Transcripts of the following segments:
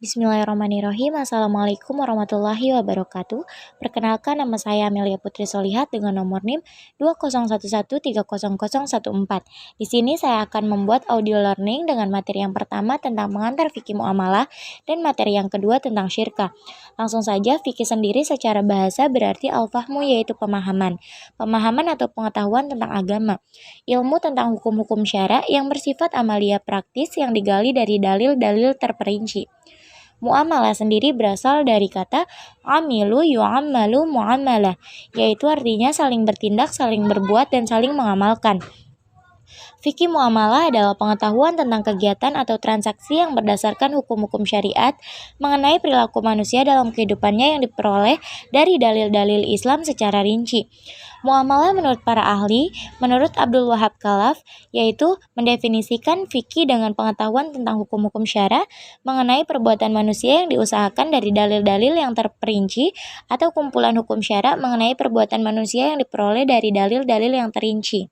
Bismillahirrahmanirrahim. Assalamualaikum warahmatullahi wabarakatuh. Perkenalkan, nama saya Amelia Putri Solihat dengan nomor NIM 201130014. Di sini saya akan membuat audio learning dengan materi yang pertama tentang pengantar fikih muamalah dan materi yang kedua tentang syirkah. Langsung saja, fikih sendiri secara bahasa berarti al-fahmu, yaitu pemahaman. Pemahaman atau pengetahuan tentang agama. Ilmu tentang hukum-hukum syara yang bersifat amalia praktis yang digali dari dalil-dalil terperinci. Muamalah sendiri berasal dari kata amilu yu'ammalu muamalah, yaitu artinya saling bertindak, saling berbuat, dan saling mengamalkan. Fikih muamalah adalah pengetahuan tentang kegiatan atau transaksi yang berdasarkan hukum-hukum syariat mengenai perilaku manusia dalam kehidupannya yang diperoleh dari dalil-dalil Islam secara rinci. Muamalah menurut para ahli, menurut Abdul Wahab Khalaf, yaitu mendefinisikan fikih dengan pengetahuan tentang hukum-hukum syara mengenai perbuatan manusia yang diusahakan dari dalil-dalil yang terperinci atau kumpulan hukum syara mengenai perbuatan manusia yang diperoleh dari dalil-dalil yang terinci.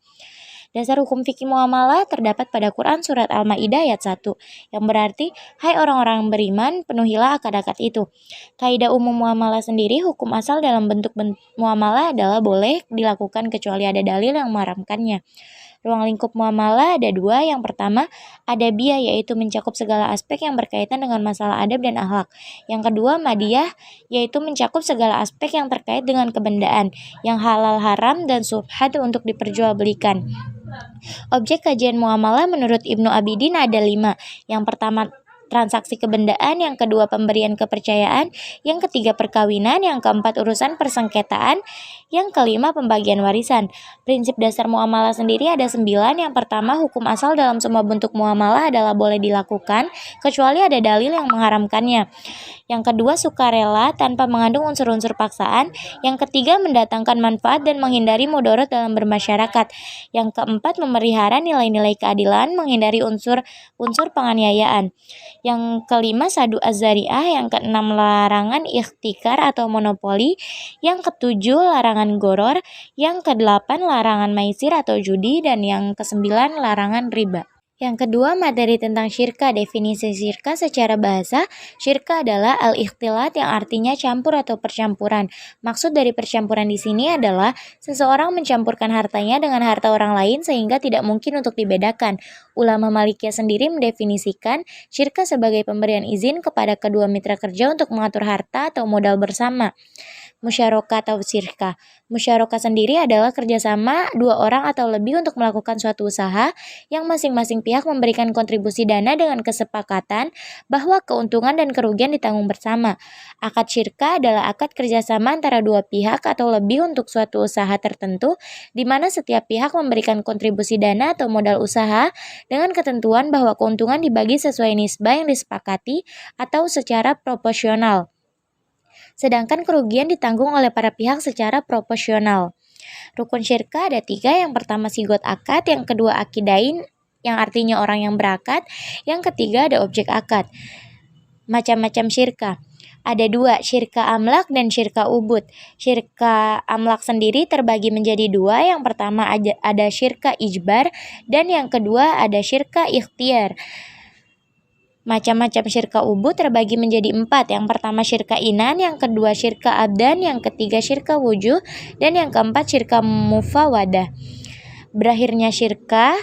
Dasar hukum fikih muamalah terdapat pada Quran Surat Al-Ma'idah ayat 1, yang berarti, hai orang-orang beriman, penuhilah akad-akad itu. Kaidah umum muamalah sendiri, hukum asal dalam bentuk muamalah adalah boleh dilakukan kecuali ada dalil yang mengharamkannya. Ruang lingkup muamalah ada dua. Yang pertama, adabiyah, yaitu mencakup segala aspek yang berkaitan dengan masalah adab dan akhlak. Yang kedua, madiyah, yaitu mencakup segala aspek yang terkait dengan kebendaan, yang halal haram dan subhat untuk diperjualbelikan. Objek kajian muamalah menurut Ibnu Abidin ada 5. Yang pertama, transaksi kebendaan, yang kedua pemberian kepercayaan, yang ketiga perkawinan, yang keempat urusan persengketaan, yang kelima pembagian warisan. Prinsip dasar muamalah sendiri ada 9. Yang pertama, hukum asal dalam semua bentuk muamalah adalah boleh dilakukan kecuali ada dalil yang mengharamkannya. Yang kedua, sukarela tanpa mengandung unsur-unsur paksaan. Yang ketiga, mendatangkan manfaat dan menghindari mudarat dalam bermasyarakat. Yang keempat, memelihara nilai-nilai keadilan, menghindari unsur-unsur penganiayaan. Yang kelima, sadu az-zari'ah. Yang keenam, larangan ikhtikar atau monopoli. Yang ketujuh, larangan goror. Yang kedelapan, larangan maisir atau judi. Dan yang kesembilan, larangan riba. Yang kedua, materi tentang syirkah. Definisi syirkah secara bahasa, syirkah adalah al-ikhtilat, yang artinya campur atau percampuran. Maksud dari percampuran di sini adalah seseorang mencampurkan hartanya dengan harta orang lain sehingga tidak mungkin untuk dibedakan. Ulama Malikiyah sendiri mendefinisikan syirkah sebagai pemberian izin kepada kedua mitra kerja untuk mengatur harta atau modal bersama. Musyarakah atau syirkah. Musyarakah sendiri adalah kerjasama dua orang atau lebih untuk melakukan suatu usaha yang masing-masing pihak memberikan kontribusi dana dengan kesepakatan bahwa keuntungan dan kerugian ditanggung bersama. Akad syirkah adalah akad kerjasama antara dua pihak atau lebih untuk suatu usaha tertentu, di mana setiap pihak memberikan kontribusi dana atau modal usaha dengan ketentuan bahwa keuntungan dibagi sesuai nisbah yang disepakati atau secara proporsional. Sedangkan kerugian ditanggung oleh para pihak secara proporsional. Rukun syirkah ada 3. Yang pertama, sigot akad. Yang kedua, akidain, yang artinya orang yang berakad. Yang ketiga, ada objek akad. Macam-macam syirkah ada 2, syirkah amlak dan syirkah ubud. Syirkah amlak sendiri terbagi menjadi 2. Yang pertama ada syirkah ijbar, dan yang kedua ada syirkah ikhtiar. Macam-macam syirkah ubud terbagi menjadi 4. Yang pertama syirkah inan, yang kedua syirkah abdan, yang ketiga syirkah wujuh, dan yang keempat syirkah mufawadah. Berakhirnya syirkah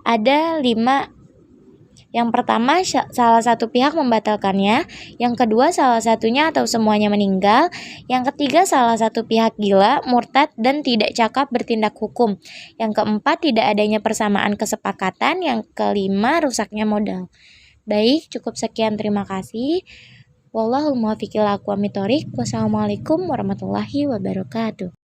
ada 5. Yang pertama, salah satu pihak membatalkannya. Yang kedua, salah satunya atau semuanya meninggal. Yang ketiga, salah satu pihak gila, murtad, dan tidak cakap bertindak hukum. Yang keempat, tidak adanya persamaan kesepakatan. Yang kelima, rusaknya modal. Baik, cukup sekian, terima kasih. Wallahul muwaffiq ila aqwamit thoriq. Wassalamualaikum warahmatullahi wabarakatuh.